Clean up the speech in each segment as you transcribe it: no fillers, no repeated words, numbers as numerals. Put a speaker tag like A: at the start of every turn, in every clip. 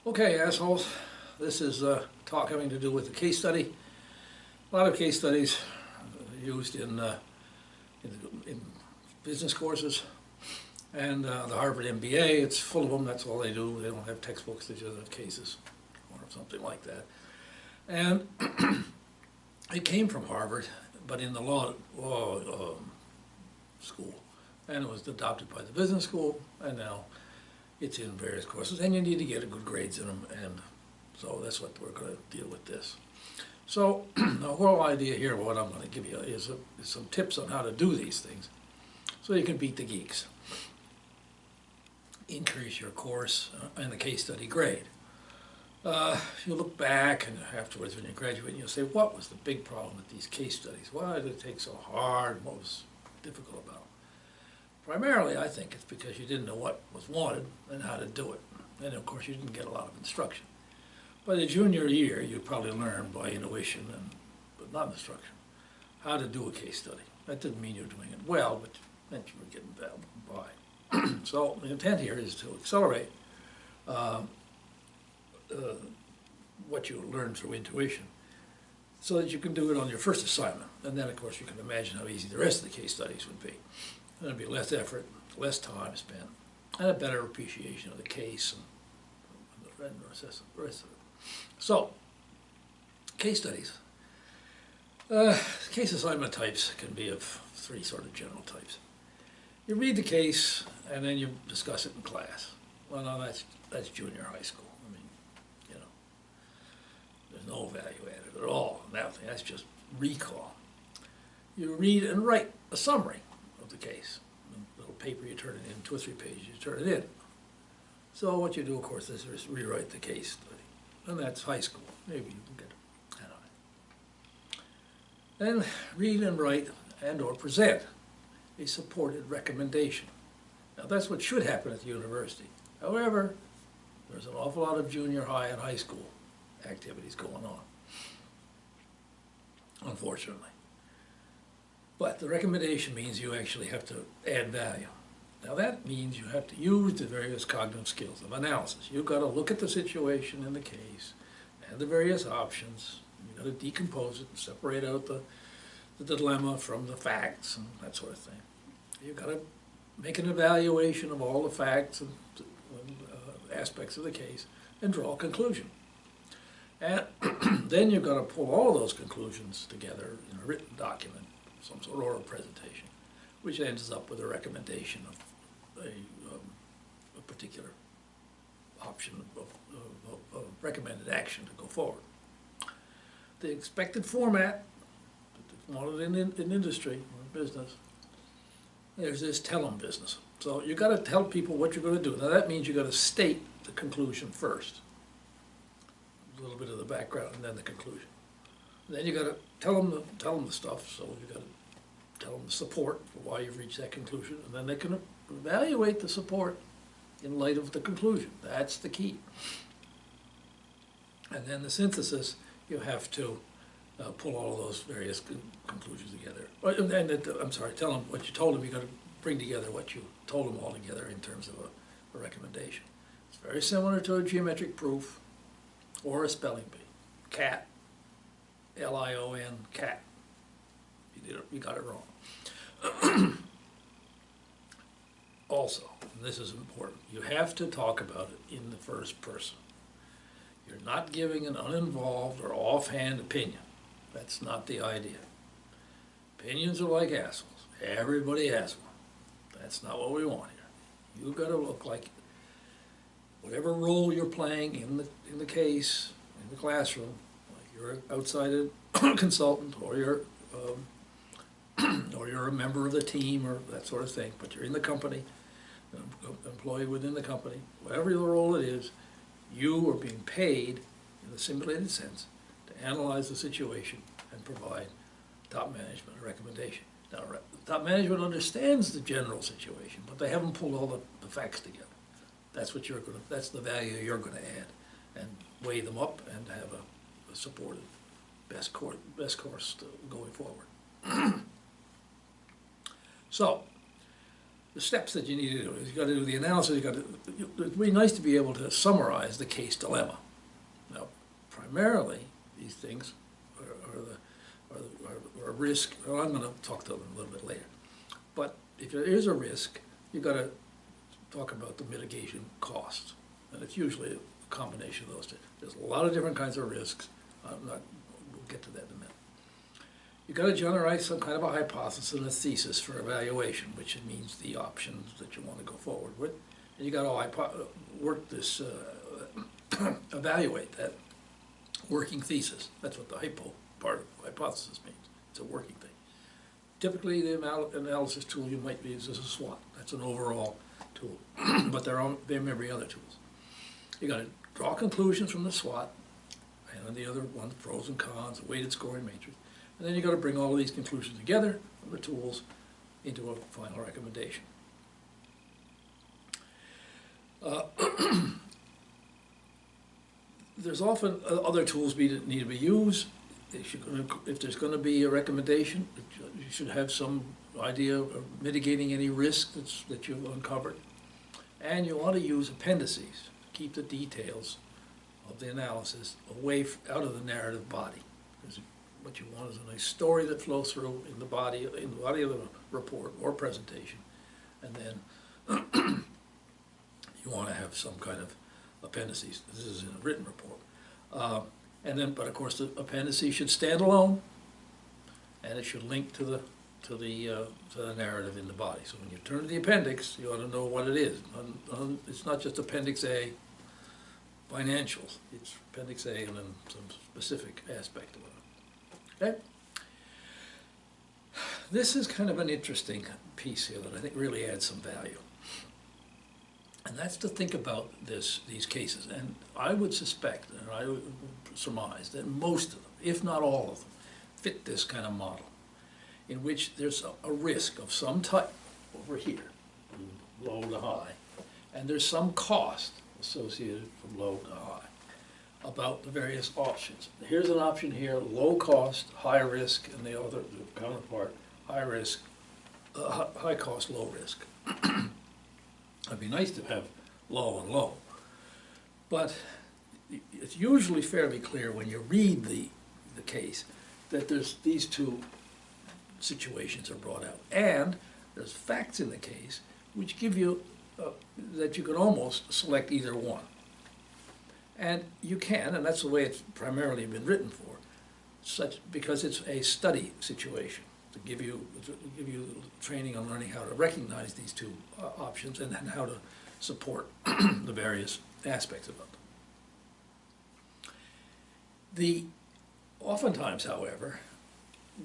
A: Okay, assholes, this is talk having to do with the case study. A lot of case studies used in business courses, and the Harvard MBA, it's full of them, that's all they do. They don't have textbooks, they just have cases, or something like that. And it came from Harvard, but in the law school, and it was adopted by the business school, and now it's in various courses, and you need to get good grades in them, and so that's what we're going to deal with this. So the whole idea here, what I'm going to give you is some tips on how to do these things so you can beat the geeks. Increase your course and the case study grade. If you look back and afterwards when you graduate, you'll say, what was the big problem with these case studies? Why did it take so hard? What was difficult about it? Primarily, I think it's because you didn't know what was wanted and how to do it. And of course, you didn't get a lot of instruction. By the junior year, you probably learn by intuition, but not instruction, how to do a case study. That didn't mean you were doing it well, but meant you were getting by. So the intent here is to accelerate what you learn through intuition so that you can do it on your first assignment. And then, of course, you can imagine how easy the rest of the case studies would be. There'd be less effort, less time spent, and a better appreciation of the case and the rest of it. So, case studies. Case assignment types can be of three sort of general types. You read the case, and then you discuss it in class. Well, no, that's junior high school. I mean, you know, there's no value added at all in that thing. That's just recall. You read and write a summary of the case. A little paper, you turn it in, 2 or 3 pages, you turn it in. So what you do, of course, is rewrite the case study. And that's high school. Maybe you can get that on it. Then read and write and or present a supported recommendation. Now that's what should happen at the university. However, there's an awful lot of junior high and high school activities going on, unfortunately. But the recommendation means you actually have to add value. Now that means you have to use the various cognitive skills of analysis. You've got to look at the situation in the case and the various options. You've got to decompose it and separate out the dilemma from the facts and that sort of thing. You've got to make an evaluation of all the facts and aspects of the case and draw a conclusion. And then you've got to pull all those conclusions together in a written document, some sort of oral presentation, which ends up with a recommendation of a particular option of recommended action to go forward. The expected format that's wanted in industry or business, there's this tell them business. So you've got to tell people what you're going to do. Now that means you've got to state the conclusion first, a little bit of the background, and then the conclusion. And then you've got to tell them the stuff. So you've got to tell them the support for why you've reached that conclusion, and then they can evaluate the support in light of the conclusion. That's the key. And then the synthesis, you have to pull all of those various conclusions together. I'm sorry, tell them what you told them. You've got to bring together what you told them all together in terms of a recommendation. It's very similar to a geometric proof or a spelling bee. Cat, L-I-O-N, cat. You got it wrong. Also, and this is important, you have to talk about it in the first person. You're not giving an uninvolved or offhand opinion. That's not the idea. Opinions are like assholes. Everybody has one. That's not what we want here. You've got to look like whatever role you're playing in the case, in the classroom, like you're an outside consultant or you're a member of the team or that sort of thing, but you're in the company, an employee within the company, whatever the role it is, you are being paid in the simulated sense to analyze the situation and provide top management a recommendation. Now, top management understands the general situation, but they haven't pulled all the facts together. That's what that's the value you're going to add, and weigh them up and have a supported best course going forward. So, the steps that you need to do is you got to do the analysis. It'd be nice to be able to summarize the case dilemma. Now, primarily, these things are a risk. Well, I'm going to talk to them a little bit later. But if there is a risk, you've got to talk about the mitigation costs. And it's usually a combination of those two. There's a lot of different kinds of risks. We'll get to that in a minute. You've got to generate some kind of a hypothesis and a thesis for evaluation, which means the options that you want to go forward with. And you got to work this, evaluate that working thesis. That's what the hypo part of hypothesis means. It's a working thing. Typically, the analysis tool you might use is a SWOT. That's an overall tool, but they're every other tools. You got to draw conclusions from the SWOT, and then the other one, pros and cons, a weighted scoring matrix, and then you got to bring all of these conclusions together from the tools into a final recommendation. There's often other tools that need to be used. If there's going to be a recommendation, you should have some idea of mitigating any risk that you've uncovered. And you want to use appendices to keep the details of the analysis away out of the narrative body. Because what you want is a nice story that flows through in the body of the report or presentation. And then you want to have some kind of appendices. This is in a written report. But of course, the appendices should stand alone, and it should link to the narrative in the body. So when you turn to the appendix, you ought to know what it is. It's not just Appendix A, financials. It's Appendix A and then some specific aspect of it. Okay? This is kind of an interesting piece here that I think really adds some value. And that's to think about these cases. And I would suspect, and I would surmise, that most of them, if not all of them, fit this kind of model, in which there's a risk of some type over here, from low to high, and there's some cost associated from low to high about the various options. Here's an option here, low cost, high risk, and the counterpart, high risk, high cost, low risk. It'd be nice to have low and low, but it's usually fairly clear when you read the case that there's these two situations are brought out, and there's facts in the case which give you that you can almost select either one, and you can, and that's the way it's primarily been written for, because it's a study situation. To give you training on learning how to recognize these two options and then how to support the various aspects of it. Oftentimes, however,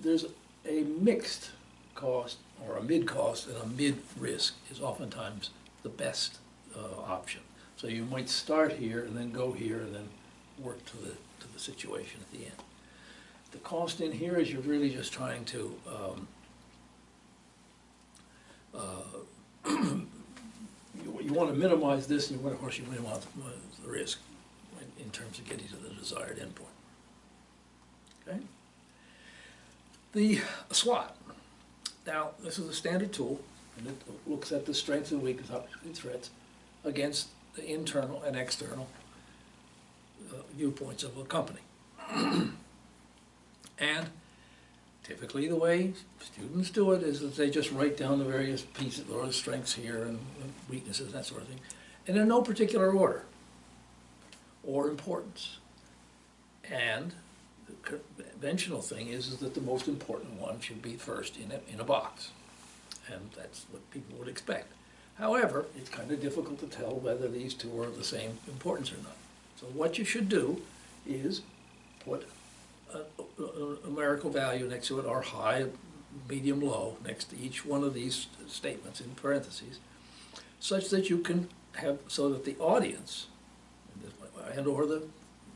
A: there's a mixed cost or a mid-cost and a mid-risk is oftentimes the best option. So you might start here and then go here and then work to the situation at the end. The cost in here is you're really just trying to you want to minimize this, and of course you minimize the risk in terms of getting to the desired endpoint. Okay. The SWOT. Now, this is a standard tool, and it looks at the strengths and weaknesses and threats against the internal and external viewpoints of a company. And typically the way students do it is that they just write down the various pieces, or the strengths here and weaknesses, that sort of thing, and in no particular order or importance. And the conventional thing is that the most important one should be first in a box, and that's what people would expect. However, it's kind of difficult to tell whether these two are of the same importance or not. So what you should do is put a numerical value next to it, or high, medium, low, next to each one of these statements in parentheses, such that you can have, so that the audience and or the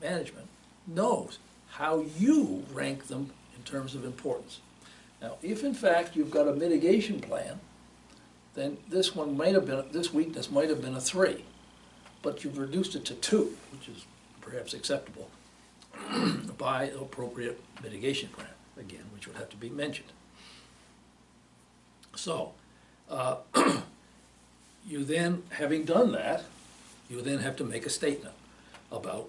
A: management knows how you rank them in terms of importance. Now, if in fact you've got a mitigation plan, then this weakness might have been a 3, but you've reduced it to 2, which is perhaps acceptable, by an appropriate mitigation plan, again, which would have to be mentioned. So, You then, having done that, you then have to make a statement about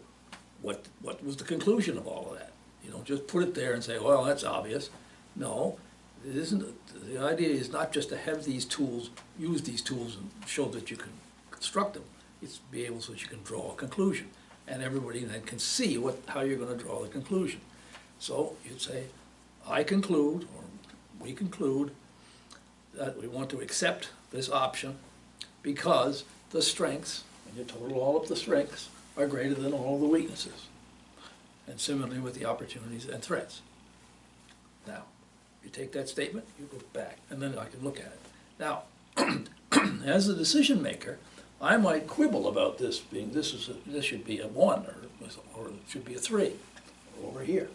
A: what was the conclusion of all of that. You don't just put it there and say, well, that's obvious. No, it isn't. The idea is not just to have these tools, use these tools and show that you can construct them. It's to be able so that you can draw a conclusion. And everybody then can see how you're going to draw the conclusion. So you'd say, I conclude, or we conclude, that we want to accept this option because the strengths, when you total all of the strengths, are greater than all of the weaknesses. And similarly with the opportunities and threats. Now, you take that statement, you go back, and then I can look at it. Now, as a decision maker, I might quibble about this being, this should be a 1, or it should be a 3, or over here.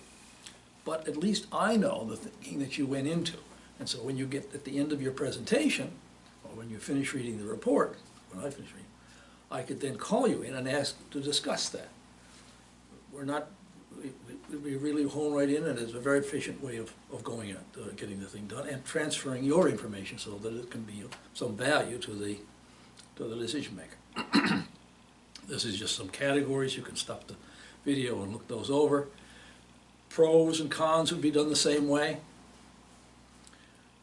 A: But at least I know the thinking that you went into. And so when you get at the end of your presentation, or when you finish reading the report, when I finish reading, I could then call you in and ask to discuss that. We really hone right in, and it's a very efficient way of going at getting the thing done and transferring your information so that it can be of some value to the decision maker. This is just some categories. You can stop the video and look those over. Pros and cons would be done the same way.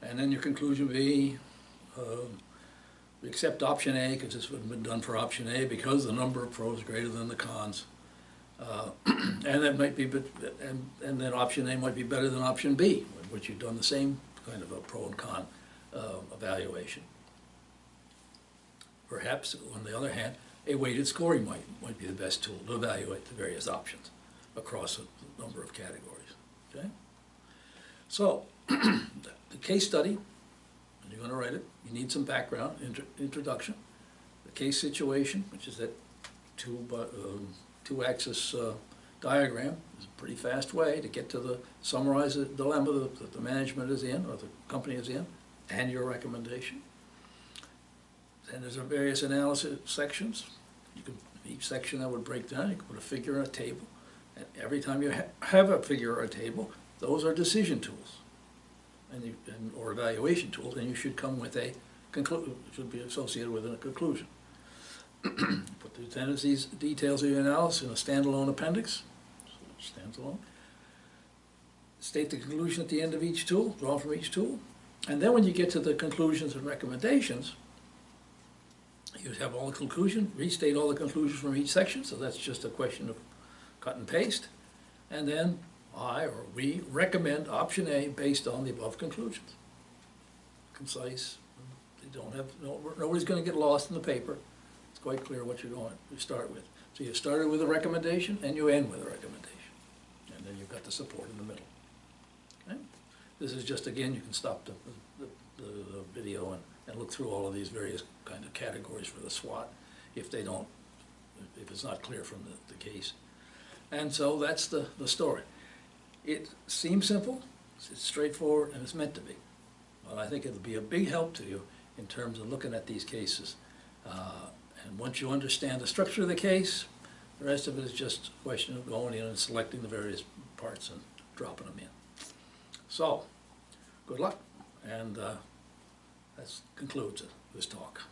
A: And then your conclusion would be, we accept option A because this would have been done for option A because the number of pros is greater than the cons. And that might be, and then option A might be better than option B, which you've done the same kind of a pro and con evaluation. Perhaps, on the other hand, a weighted scoring might be the best tool to evaluate the various options across a number of categories. Okay? So, the case study, when you're going to write it, you need some background, introduction. The case situation, which is that two-axis diagram, is a pretty fast way to get to summarize the dilemma that the management is in, or the company is in, and your recommendation. Then there's various analysis sections. Each section that would break down, you can put a figure in a table. And every time you have a figure or a table, those are decision tools or evaluation tools, and you should come with a conclusion, should be associated with a conclusion. Put the tendencies, details of your analysis in a standalone appendix, so it stands alone. State the conclusion at the end of each tool, draw from each tool. And then when you get to the conclusions and recommendations, you have all the conclusion, restate all the conclusions from each section, so that's just a question of cut and paste. And then I or we recommend option A based on the above conclusions. Concise, they don't have, nobody's going to get lost in the paper. It's quite clear what you're going to start with. So you started with a recommendation and you end with a recommendation. And then you've got the support in the middle. Okay? This is just, again, you can stop the video and look through all of these various kind of categories for the SWOT if it's not clear from the case. And so that's the story. It seems simple, it's straightforward, and it's meant to be. But I think it'll be a big help to you in terms of looking at these cases. And once you understand the structure of the case, the rest of it is just a question of going in and selecting the various parts and dropping them in. So, good luck, and that concludes this talk.